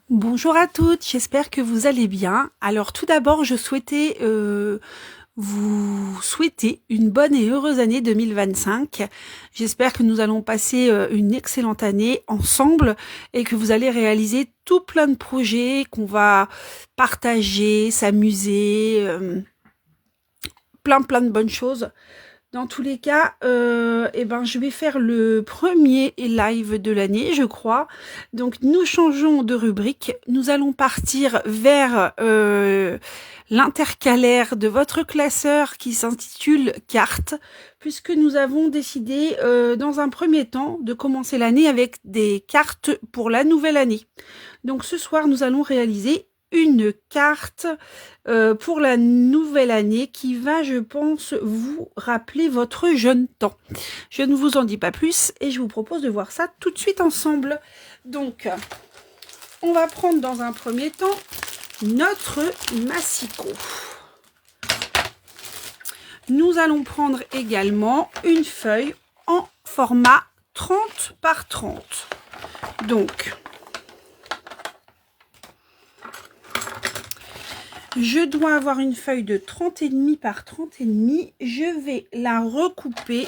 Bonjour à toutes, j'espère que vous allez bien. Alors tout d'abord, je souhaitais vous souhaiter une bonne et heureuse année 2025. J'espère que nous allons passer une excellente année ensemble et que vous allez réaliser tout plein de projets, qu'on va partager, s'amuser, plein de bonnes choses. Dans tous les cas, je vais faire le premier live de l'année, je crois. Donc, nous changeons de rubrique. Nous allons partir vers l'intercalaire de votre classeur qui s'intitule Cartes, puisque nous avons décidé, dans un premier temps, de commencer l'année avec des cartes pour la nouvelle année. Donc, ce soir, nous allons réaliser une carte pour la nouvelle année qui va, je pense, vous rappeler votre jeune temps. Je ne vous en dis pas plus et je vous propose de voir ça tout de suite ensemble. Donc, on va prendre dans un premier temps notre massicot. Nous allons prendre également une feuille en format 30 par 30. Donc, je dois avoir une feuille de 30,5 par 30,5. Je vais la recouper.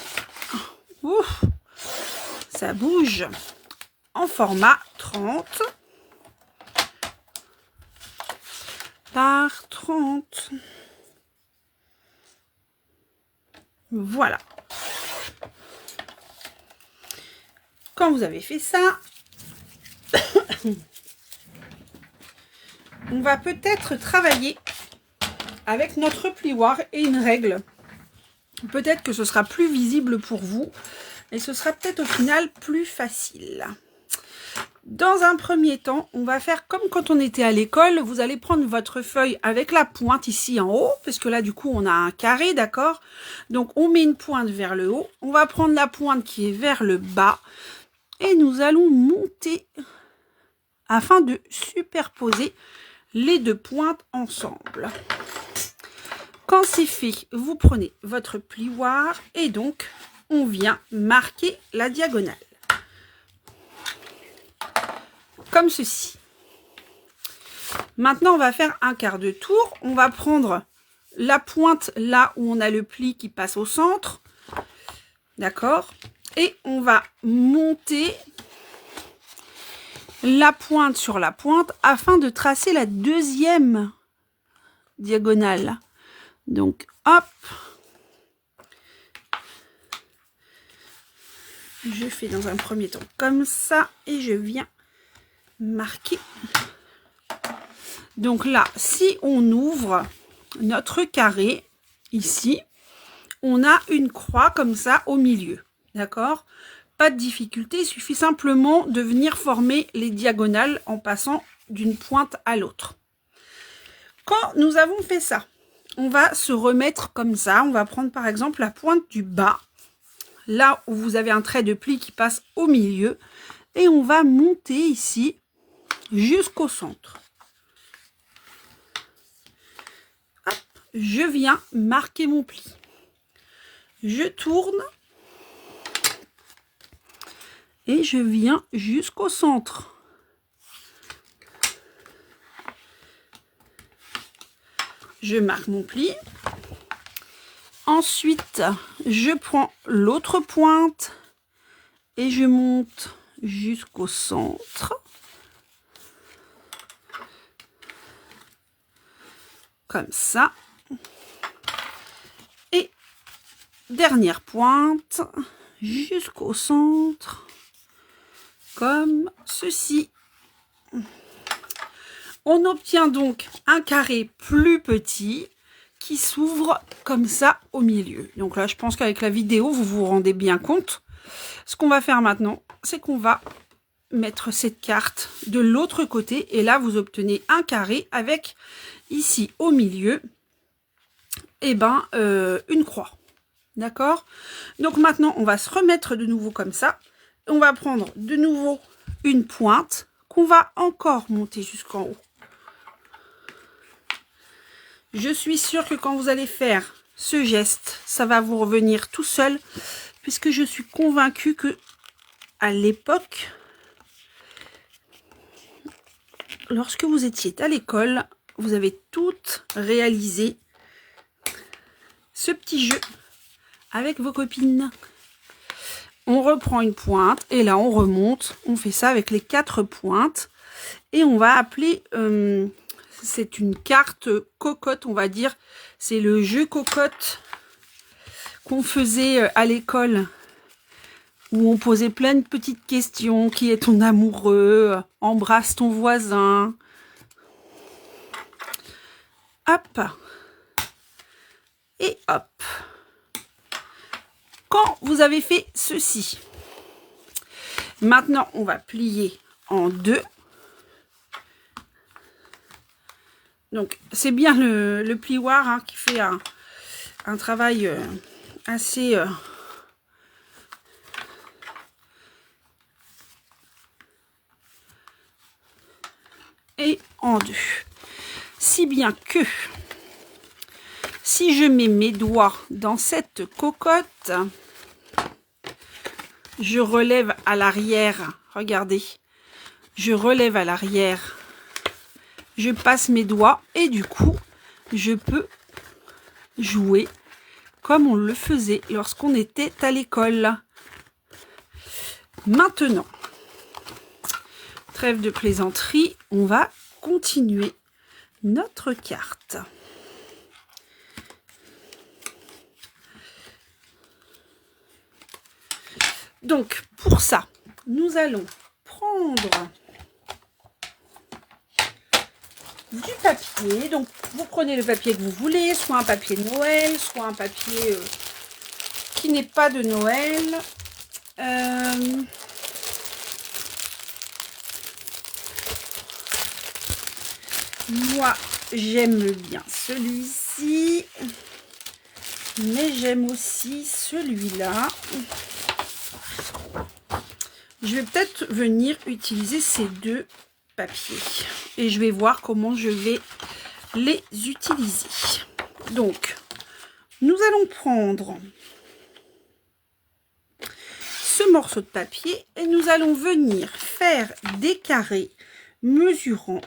Ouf, ça bouge. En format 30 par 30. Voilà. Quand vous avez fait ça, on va peut-être travailler avec notre plioir et une règle. Peut-être que ce sera plus visible pour vous et ce sera peut-être au final plus facile. Dans un premier temps, on va faire comme quand on était à l'école. Vous allez prendre votre feuille avec la pointe ici en haut, parce que là du coup on a un carré, d'accord? Donc on met une pointe vers le haut. On va prendre la pointe qui est vers le bas et nous allons monter afin de superposer les deux pointes ensemble. Quand c'est fait, vous prenez votre plioir et donc on vient marquer la diagonale. Comme ceci. Maintenant, on va faire un quart de tour. On va prendre la pointe là où on a le pli qui passe au centre. D'accord? Et on va monter la pointe sur la pointe afin de tracer la deuxième diagonale. Donc, hop. Je fais dans un premier temps comme ça et je viens marquer. Donc là, si on ouvre notre carré, ici, on a une croix comme ça au milieu. D'accord? Pas de difficulté, il suffit simplement de venir former les diagonales en passant d'une pointe à l'autre. Quand nous avons fait ça, on va se remettre comme ça. On va prendre par exemple la pointe du bas, là où vous avez un trait de pli qui passe au milieu, et on va monter ici jusqu'au centre. Hop, je viens marquer mon pli. Je tourne et je viens jusqu'au centre. Je marque mon pli. Ensuite, je prends l'autre pointe et je monte jusqu'au centre. Comme ça. Et dernière pointe jusqu'au centre. Comme ceci. On obtient donc un carré plus petit qui s'ouvre comme ça au milieu. Donc là, je pense qu'avec la vidéo, vous vous rendez bien compte. Ce qu'on va faire maintenant, c'est qu'on va mettre cette carte de l'autre côté. Et là, vous obtenez un carré avec ici au milieu une croix. D'accord? Donc maintenant, on va se remettre de nouveau comme ça. On va prendre de nouveau une pointe qu'on va encore monter jusqu'en haut. Je suis sûre que quand vous allez faire ce geste, ça va vous revenir tout seul, puisque je suis convaincue que à l'époque, lorsque vous étiez à l'école, vous avez toutes réalisé ce petit jeu avec vos copines. On reprend une pointe et là on remonte. On fait ça avec les 4 pointes et on va appeler, c'est une carte cocotte, on va dire. C'est le jeu cocotte qu'on faisait à l'école où on posait plein de petites questions. Qui est ton amoureux? Embrasse ton voisin. Hop. Et hop. Quand vous avez fait ceci, maintenant on va plier en 2. Donc c'est bien le plioir hein, qui fait un travail assez et en 2. Si bien que si je mets mes doigts dans cette cocotte, je relève à l'arrière, regardez, je relève à l'arrière, je passe mes doigts et du coup, je peux jouer comme on le faisait lorsqu'on était à l'école. Maintenant, trêve de plaisanterie, on va continuer notre carte. Donc, pour ça, nous allons prendre du papier. Donc, vous prenez le papier que vous voulez, soit un papier de Noël, soit un papier qui n'est pas de Noël. Moi, j'aime bien celui-ci, mais j'aime aussi celui-là. Je vais peut-être venir utiliser ces 2 papiers et je vais voir comment je vais les utiliser. Donc, nous allons prendre ce morceau de papier et nous allons venir faire des carrés mesurant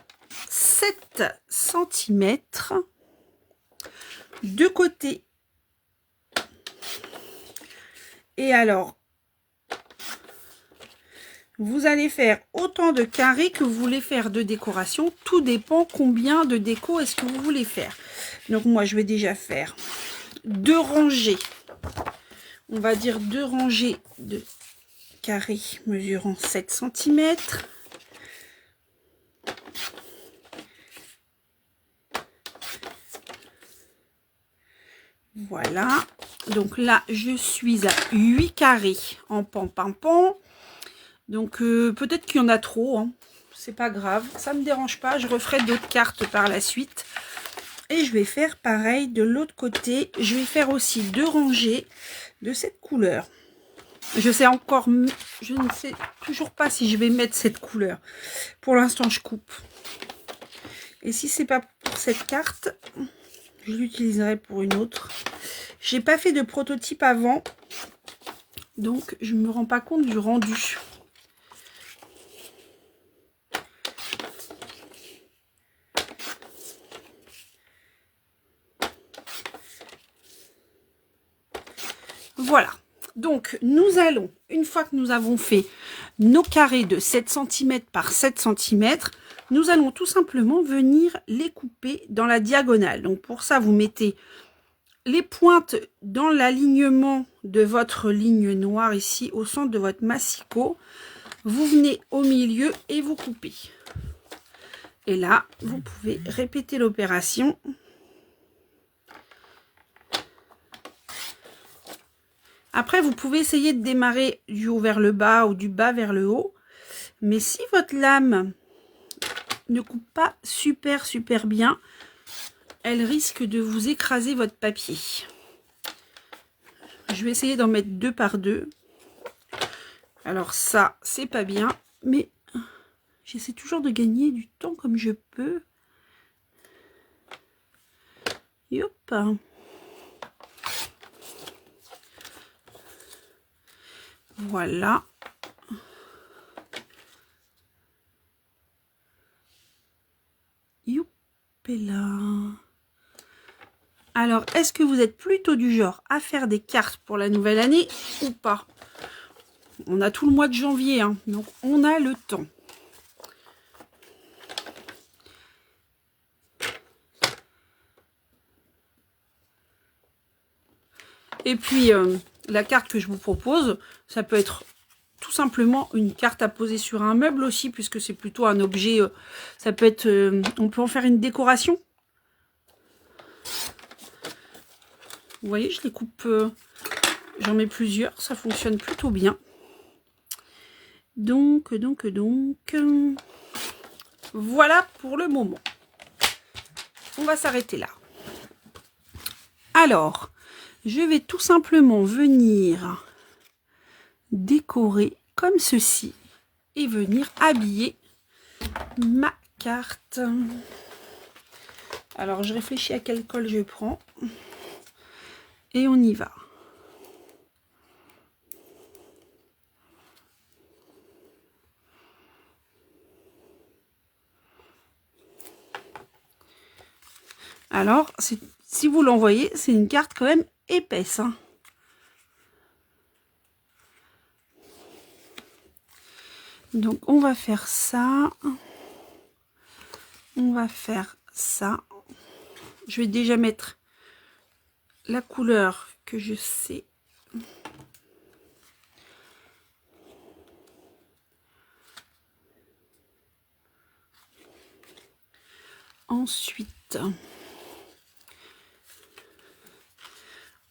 7 cm de côté. Et alors, vous allez faire autant de carrés que vous voulez faire de décoration. Tout dépend combien de déco est-ce que vous voulez faire. Donc moi, je vais déjà faire 2 rangées. On va dire 2 rangées de carrés mesurant 7 cm. Voilà. Donc là, je suis à 8 carrés en pan-pan-pan. Donc peut-être qu'il y en a trop, hein. C'est pas grave, ça me dérange pas. Je referai d'autres cartes par la suite. Et je vais faire pareil de l'autre côté. Je vais faire aussi 2 rangées de cette couleur. Je ne sais toujours pas si je vais mettre cette couleur. Pour l'instant, je coupe. Et si c'est pas pour cette carte, je l'utiliserai pour une autre. J'ai pas fait de prototype avant, donc je me rends pas compte du rendu. Voilà, donc nous allons, une fois que nous avons fait nos carrés de 7 cm par 7 cm, nous allons tout simplement venir les couper dans la diagonale. Donc pour ça, vous mettez les pointes dans l'alignement de votre ligne noire ici, au centre de votre massicot. Vous venez au milieu et vous coupez. Et là, vous pouvez répéter l'opération. Après, vous pouvez essayer de démarrer du haut vers le bas ou du bas vers le haut. Mais si votre lame ne coupe pas super bien, elle risque de vous écraser votre papier. Je vais essayer d'en mettre 2 par 2. Alors ça, c'est pas bien, mais j'essaie toujours de gagner du temps comme je peux. Hop. Voilà. est là. Alors, est-ce que vous êtes plutôt du genre à faire des cartes pour la nouvelle année ou pas? On a tout le mois de janvier, hein, donc on a le temps. Et puis, la carte que je vous propose, ça peut être tout simplement une carte à poser sur un meuble aussi, puisque c'est plutôt un objet, ça peut être, on peut en faire une décoration. Vous voyez, je les coupe, j'en mets plusieurs, ça fonctionne plutôt bien. Donc, voilà pour le moment. On va s'arrêter là. Alors, je vais tout simplement venir décorer comme ceci et venir habiller ma carte. Alors, je réfléchis à quelle colle je prends et on y va. Alors, si vous l'envoyez, c'est une carte quand même épaisse, hein. Donc, on va faire ça. On va faire ça. Je vais déjà mettre la couleur que je sais. Ensuite,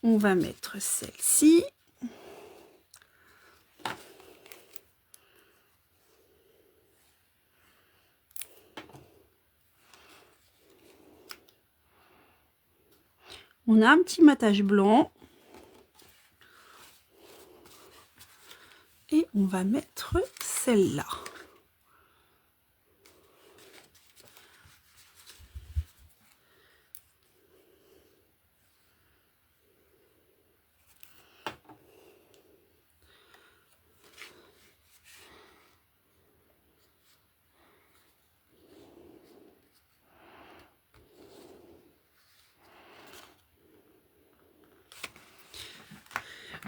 on va mettre celle-ci. On a un petit matage blanc. Et on va mettre celle-là.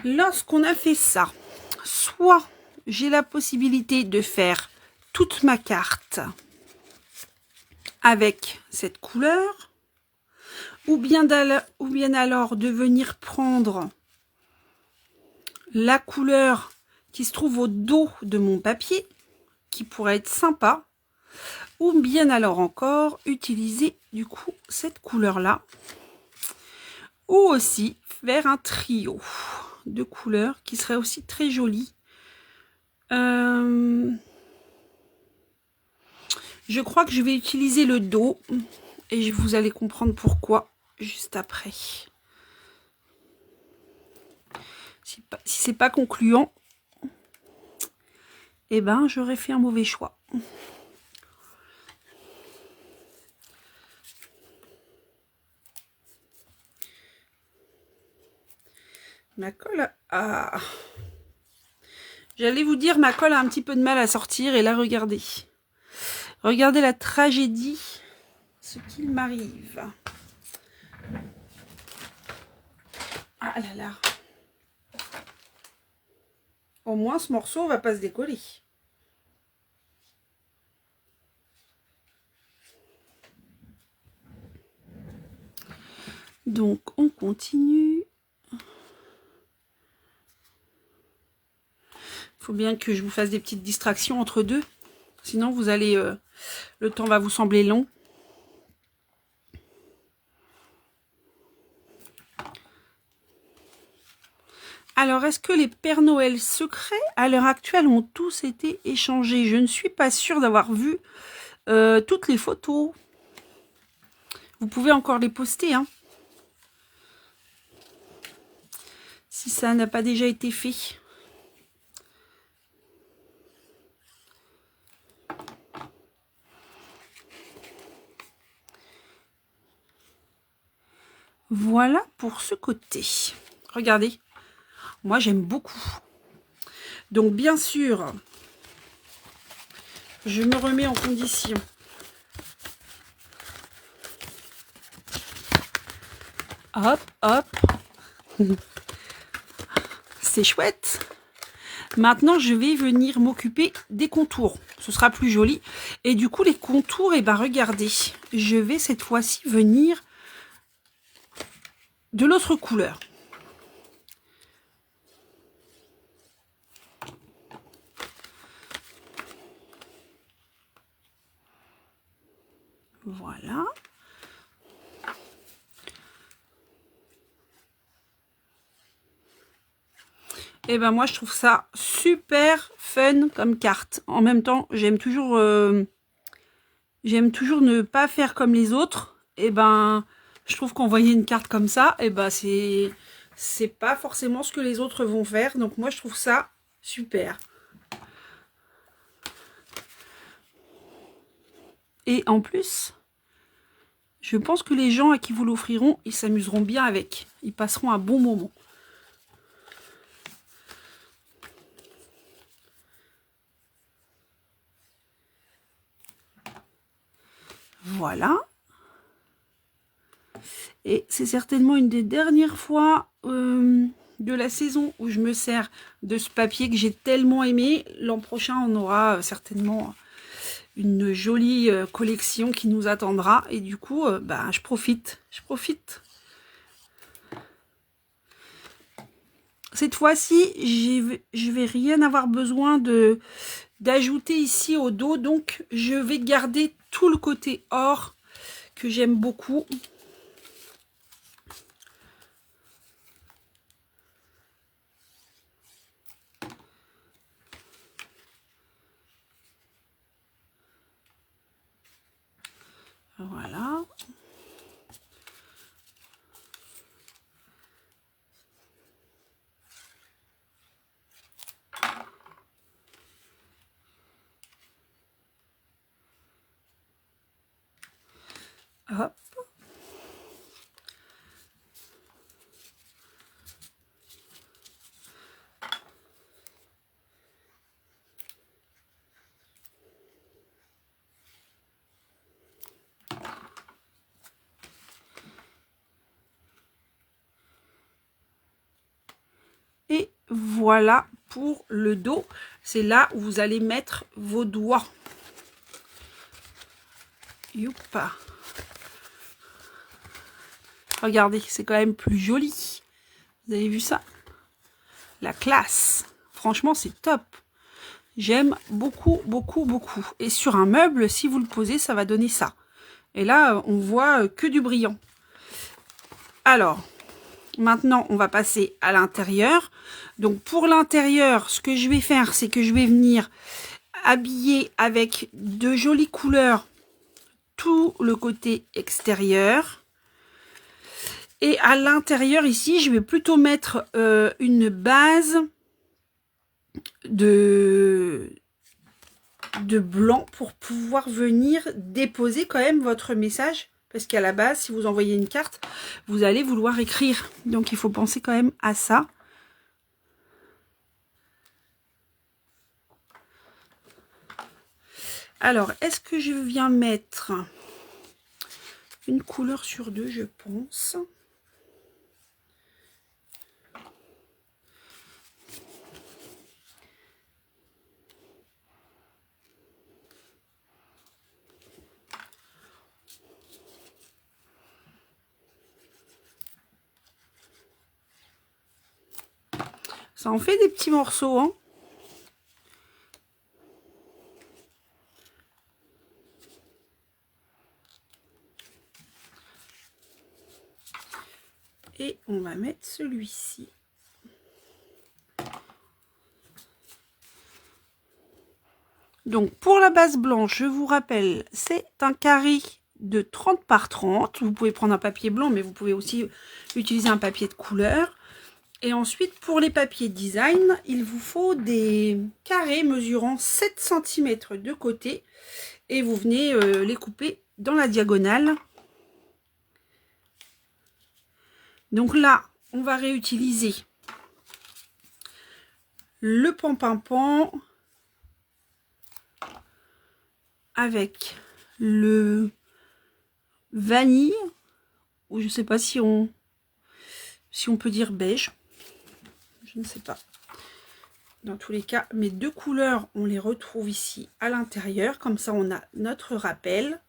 Lorsqu'on a fait ça, soit j'ai la possibilité de faire toute ma carte avec cette couleur, ou bien alors de venir prendre la couleur qui se trouve au dos de mon papier, qui pourrait être sympa, ou bien alors encore utiliser du coup cette couleur-là, ou aussi faire un trio de couleurs qui serait aussi très joli. Je crois que je vais utiliser le dos et vous allez comprendre pourquoi juste après. Si c'est pas concluant, eh ben j'aurais fait un mauvais choix. Ma colle a... J'allais vous dire, ma colle a un petit peu de mal à sortir. Et là, regardez. Regardez la tragédie. Ce qu'il m'arrive. Ah là là. Au moins, ce morceau va pas se décoller. Donc, on continue. Il faut bien que je vous fasse des petites distractions entre deux. Sinon, vous allez... le temps va vous sembler long. Alors, est-ce que les Pères Noël secrets, à l'heure actuelle, ont tous été échangés? Je ne suis pas sûre d'avoir vu toutes les photos. Vous pouvez encore les poster, hein, si ça n'a pas déjà été fait. Voilà pour ce côté. Regardez, moi j'aime beaucoup. Donc bien sûr, je me remets en condition Hop, hop. C'est chouette. Maintenant, je vais venir m'occuper des contours. Ce sera plus joli. Et du coup, les contours, et ben regardez, je vais cette fois-ci venir de l'autre couleur. Voilà. Et ben moi je trouve ça super fun comme carte. En même temps, j'aime toujours ne pas faire comme les autres. Et ben je trouve qu'envoyer une carte comme ça, et ben c'est pas forcément ce que les autres vont faire. Donc moi je trouve ça super. Et en plus, je pense que les gens à qui vous l'offriront, ils s'amuseront bien avec. Ils passeront un bon moment. Voilà. Et c'est certainement une des dernières fois de la saison où je me sers de ce papier que j'ai tellement aimé. L'an prochain, on aura certainement une jolie collection qui nous attendra. Et du coup, bah, je profite. Cette fois-ci, je vais rien avoir besoin d'ajouter ici au dos. Donc, je vais garder tout le côté or que j'aime beaucoup. Voilà. Hop. Et voilà pour le dos. C'est là où vous allez mettre vos doigts. Youpa. Regardez, c'est quand même plus joli. Vous avez vu ça? La classe. Franchement, c'est top. J'aime beaucoup, beaucoup, beaucoup. Et sur un meuble, si vous le posez, ça va donner ça. Et là, on voit que du brillant. Alors, maintenant, on va passer à l'intérieur. Donc, pour l'intérieur, ce que je vais faire, c'est que je vais venir habiller avec de jolies couleurs tout le côté extérieur. Et à l'intérieur, ici, je vais plutôt mettre une base de blanc pour pouvoir venir déposer quand même votre message. Parce qu'à la base, si vous envoyez une carte, vous allez vouloir écrire. Donc, il faut penser quand même à ça. Alors, est-ce que je viens mettre une couleur sur deux, je pense. Ça en fait des petits morceaux, hein. Et on va mettre celui-ci. Donc, pour la base blanche, je vous rappelle, c'est un carré de 30 par 30. Vous pouvez prendre un papier blanc, mais vous pouvez aussi utiliser un papier de couleur. Et ensuite, pour les papiers design, il vous faut des carrés mesurant 7 cm de côté. Et vous venez les couper dans la diagonale. Donc là, on va réutiliser le pan-pan-pan avec le vanille, ou je sais pas si on si on peut dire beige. Je ne sais pas. Dans tous les cas, mes deux couleurs, on les retrouve ici à l'intérieur. Comme ça, on a notre rappel.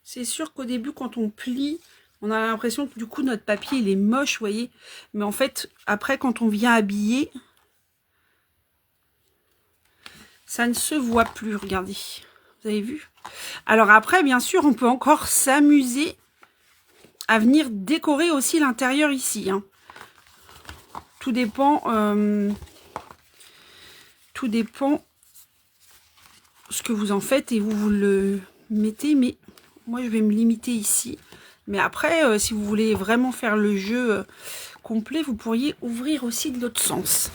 C'est sûr qu'au début, quand on plie, on a l'impression que du coup, notre papier, il est moche, vous voyez. Mais en fait, après, quand on vient habiller, ça ne se voit plus, regardez. Vous avez vu? Alors après, bien sûr, on peut encore s'amuser à venir décorer aussi l'intérieur ici. Hein. Tout dépend ce que vous en faites et vous le mettez. Mais moi, je vais me limiter ici. Mais après, si vous voulez vraiment faire le jeu complet, vous pourriez ouvrir aussi de l'autre sens.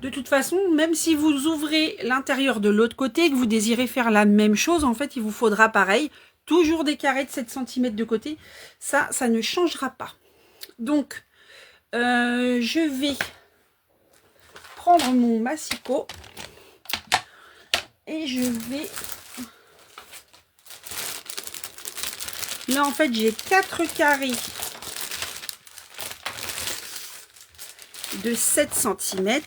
De toute façon, même si vous ouvrez l'intérieur de l'autre côté et que vous désirez faire la même chose, en fait, il vous faudra pareil. Toujours des carrés de 7 cm de côté. Ça ne changera pas. Donc, je vais prendre mon massicot et je vais... Là, en fait, j'ai 4 carrés de 7 cm.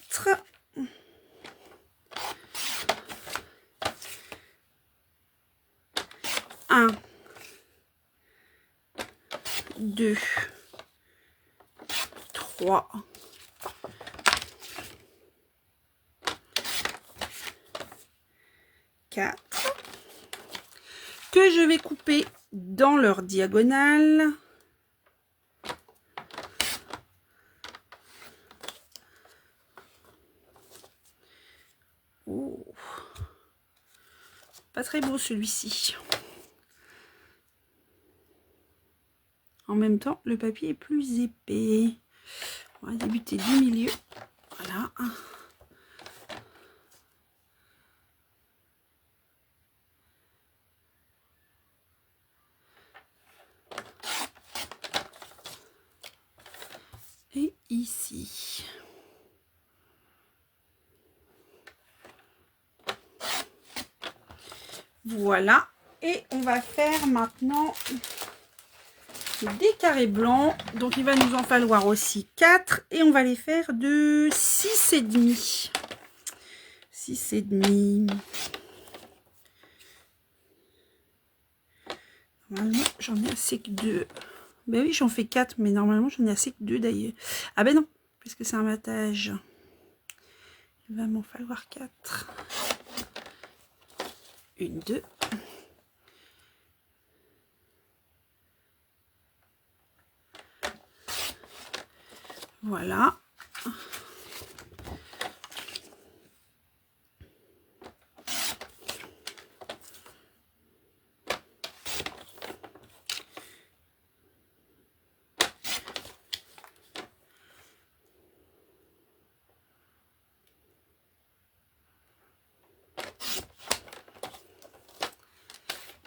Un, 2, 3, 4, que je vais couper dans leur diagonale. Oh. Pas très beau celui-ci. En même temps, le papier est plus épais. On va débuter du milieu. Voilà. Et ici. Voilà. Et on va faire maintenant des carrés blancs. Donc il va nous en falloir aussi 4. Et on va les faire de 6,5. 6,5. Normalement, j'en ai assez que 2. Ben oui, j'en fais 4, mais normalement, j'en ai assez que 2 d'ailleurs. Ah ben non, puisque c'est un matage. Il va m'en falloir 4. 1, 2. Voilà.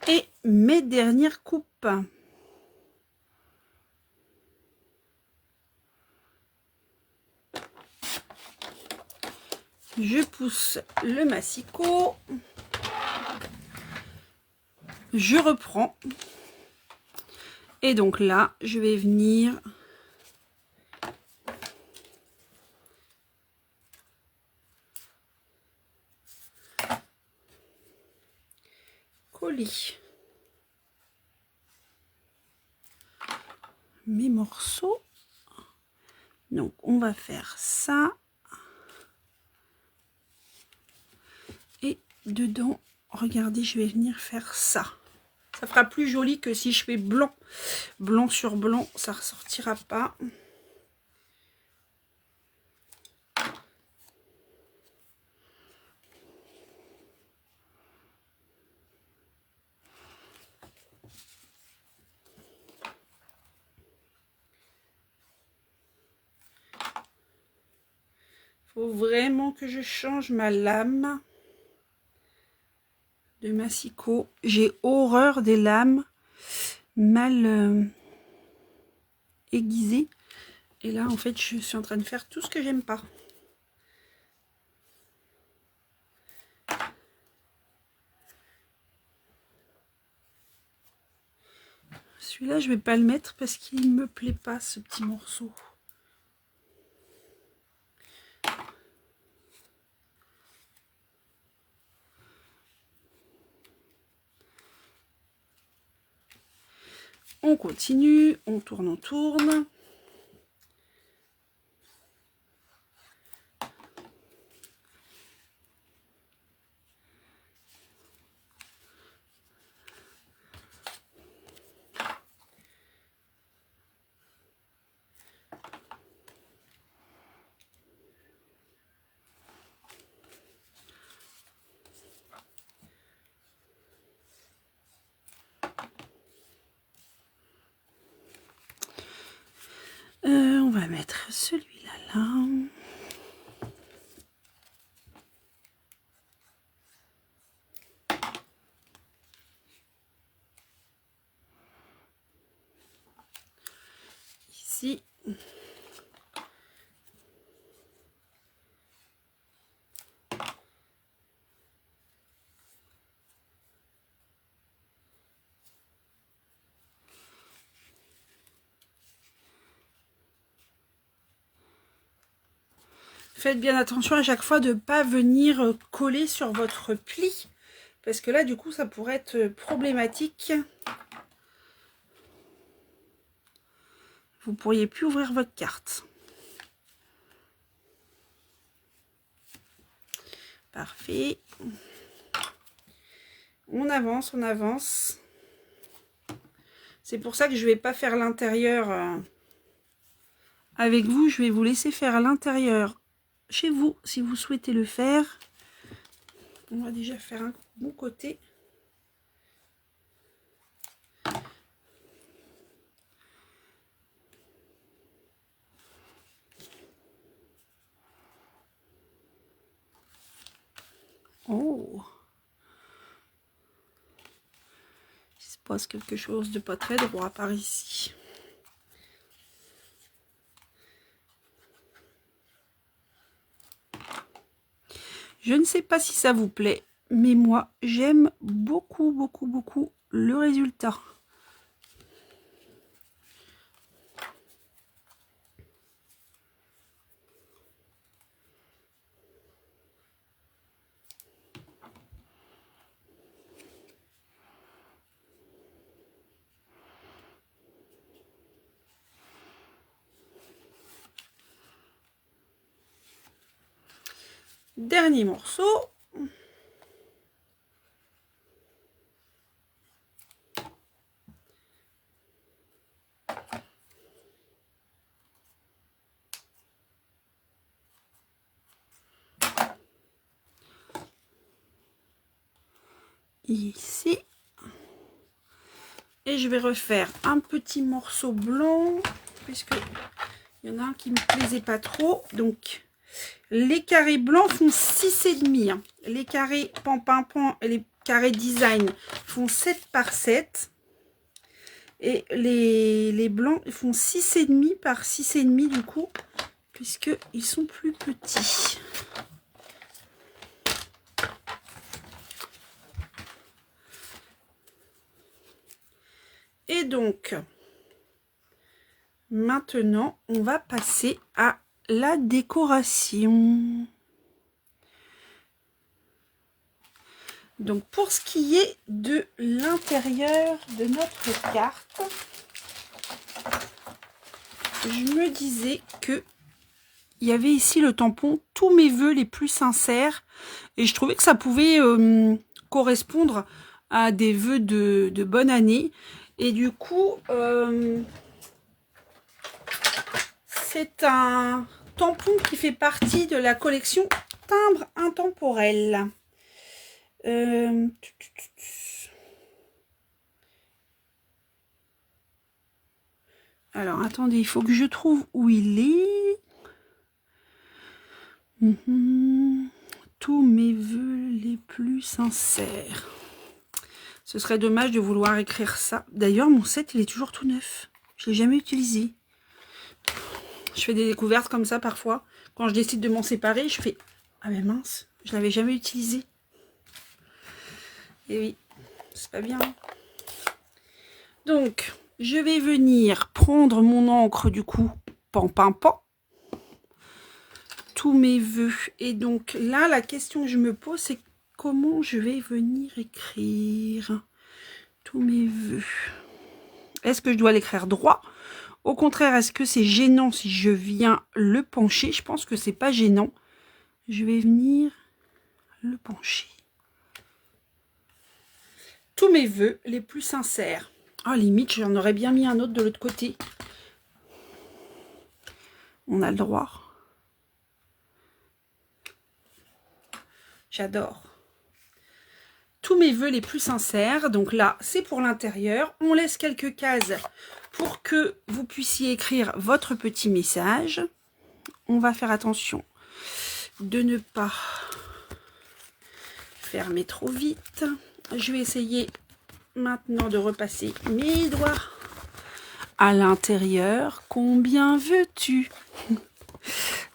Et mes dernières coupes. Je pousse le massicot. Je reprends. Et donc là, je vais venir coller mes morceaux. Donc on va faire ça. Et dedans, regardez, je vais venir faire ça. Ça fera plus joli que si je fais blanc. Blanc sur blanc, ça ressortira pas. Faut vraiment que je change ma lame de massicot. J'ai horreur des lames mal aiguisées. Et là, en fait, je suis en train de faire tout ce que j'aime pas. Celui-là, je vais pas le mettre parce qu'il me plaît pas, ce petit morceau. On continue, on tourne, on tourne. On va mettre celui-là là. Ici. Faites bien attention à chaque fois de ne pas venir coller sur votre pli. Parce que là, du coup, ça pourrait être problématique. Vous ne pourriez plus ouvrir votre carte. Parfait. On avance, on avance. C'est pour ça que je ne vais pas faire l'intérieur avec vous. Je vais vous laisser faire l'intérieur chez vous si vous souhaitez le faire. On va déjà faire un bon côté. Oh, il se passe quelque chose de pas très droit par ici. Je ne sais pas si ça vous plaît, mais moi j'aime beaucoup, beaucoup, beaucoup le résultat. Dernier morceau. Ici. Et je vais refaire un petit morceau blanc, puisque il y en a un qui me plaisait pas trop. Donc, les carrés blancs font 6,5. Hein. Les carrés pan et les carrés design font 7 par 7. Et les blancs ils font 6,5 par 6,5 du coup, puisqu'ils sont plus petits. Et donc, maintenant, on va passer à la décoration. Donc, pour ce qui est de l'intérieur de notre carte, je me disais que il y avait ici le tampon « Tous mes vœux les plus sincères » et je trouvais que ça pouvait correspondre à des vœux de bonne année. Et du coup, c'est un tampon qui fait partie de la collection Timbre Intemporel. Alors, attendez, il faut que je trouve où il est. Tous mes vœux les plus sincères. Ce serait dommage de vouloir écrire ça. D'ailleurs, mon set, il est toujours tout neuf. Je ne l'ai jamais utilisé. Je fais des découvertes comme ça parfois. Quand je décide de m'en séparer, je fais « Ah mais mince, je ne l'avais jamais utilisé. » Et oui, c'est pas bien. Donc, Je vais venir prendre mon encre du coup, pan, pan, pan. Tous mes vœux. Et donc là, la question que je me pose, c'est comment je vais venir écrire tous mes vœux. Est-ce que je dois l'écrire droit? Au contraire, est-ce que c'est gênant si je viens le pencher? Je pense que c'est pas gênant. Je vais venir le pencher. Tous mes vœux les plus sincères. Oh, limite, j'en aurais bien mis un autre de l'autre côté. On a le droit. J'adore. Tous mes vœux les plus sincères. Donc là, c'est pour l'intérieur. On laisse quelques cases pour que vous puissiez écrire votre petit message. On va faire attention de ne pas fermer trop vite. Je vais essayer maintenant de repasser mes doigts à l'intérieur. Combien veux-tu?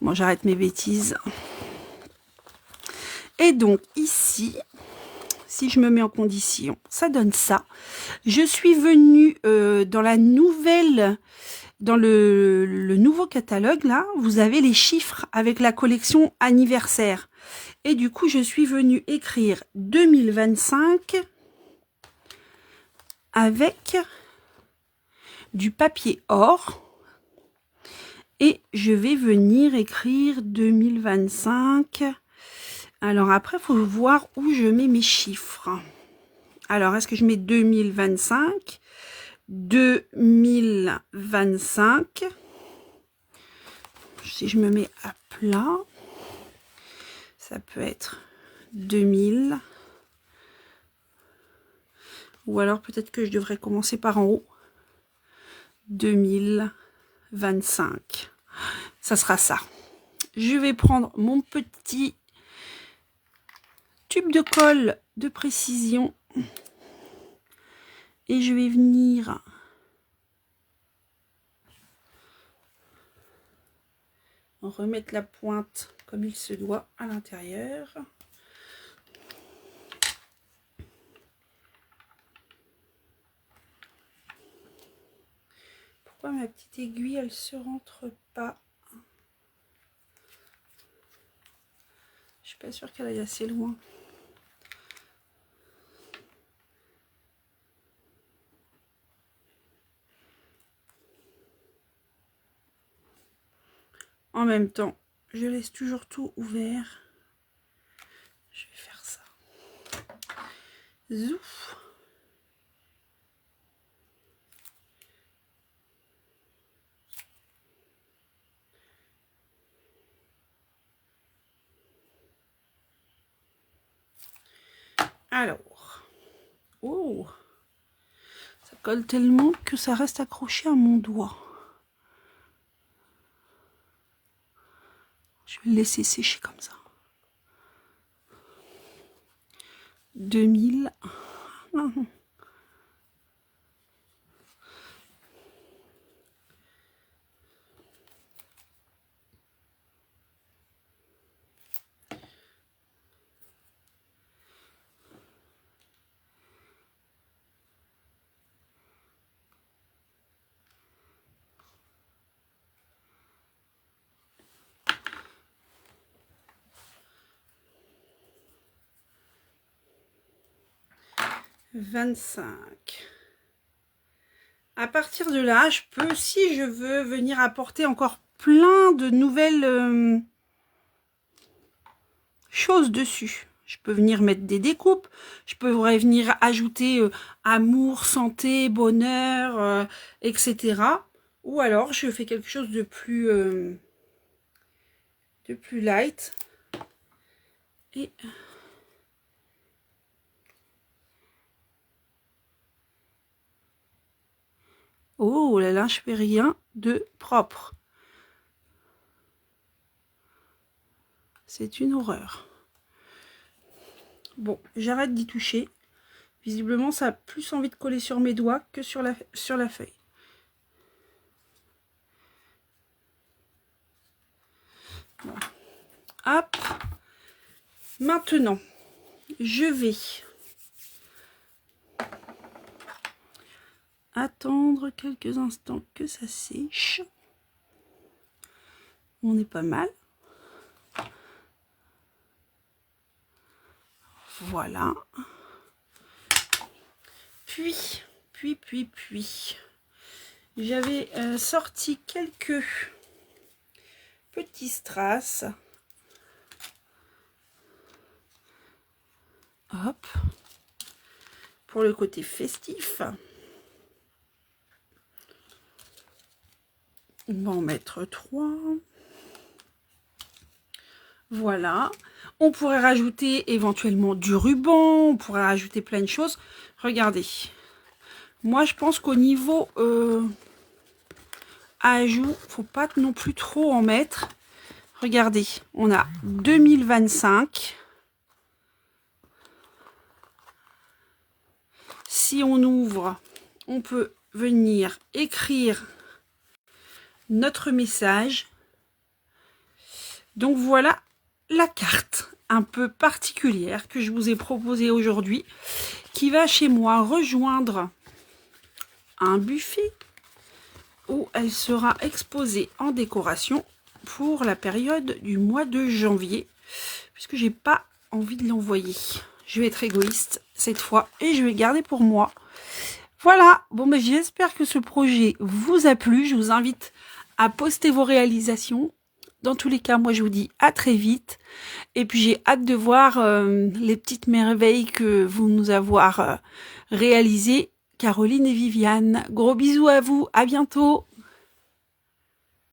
Bon, j'arrête mes bêtises. Et donc ici, si je me mets en condition, ça donne ça. Je suis venue dans la nouvelle, dans le nouveau catalogue, là, vous avez les chiffres avec la collection anniversaire. Et du coup, je suis venue écrire 2025 avec du papier or. Et je vais venir écrire 2025. Alors après, il faut voir où je mets mes chiffres. Alors, est-ce que je mets 2025? 2025. Si je me mets à plat, ça peut être 2000. Ou alors peut-être que je devrais commencer par en haut. 2025. Ça sera ça. Je vais prendre mon petit tube de colle de précision et je vais venir remettre la pointe comme il se doit à l'intérieur. Pourquoi ma petite aiguille elle se rentre pas? Je suis pas sûre qu'elle aille assez loin. En même temps, je laisse toujours tout ouvert. Je vais faire ça. Zouf. Alors, oh, ça colle tellement que ça reste accroché à mon doigt. Je vais le laisser sécher comme ça. 2000. « 25. À partir de là, je peux, si je veux, venir apporter encore plein de nouvelles choses dessus. Je peux venir mettre des découpes, je peux venir ajouter amour, santé, bonheur, etc. Ou alors, je fais quelque chose de plus light. Et... oh là là, je fais rien de propre. C'est une horreur. Bon, j'arrête d'y toucher. Visiblement, ça a plus envie de coller sur mes doigts que sur la feuille. Bon. Hop. Maintenant, je vais attendre quelques instants que ça sèche. On est pas mal. Voilà. Puis, j'avais sorti quelques petits strass. Hop. Pour le côté festif. On va en mettre 3. Voilà. On pourrait rajouter éventuellement du ruban. On pourrait rajouter plein de choses. Regardez. Moi, je pense qu'au niveau ajout, faut pas non plus trop en mettre. Regardez, on a 2025. Si on ouvre, on peut venir écrire notre message. Donc voilà la carte un peu particulière que je vous ai proposée aujourd'hui, qui va chez moi rejoindre un buffet où elle sera exposée en décoration pour la période du mois de janvier, puisque j'ai pas envie de l'envoyer. Je vais être égoïste cette fois et je vais garder pour moi. Voilà, bon ben j'espère que ce projet vous a plu. Je vous invite à poster vos réalisations. Dans tous les cas, moi je vous dis à très vite. Et puis j'ai hâte de voir les petites merveilles que vous nous avoir réalisées, Caroline et Viviane. Gros bisous à vous, à bientôt.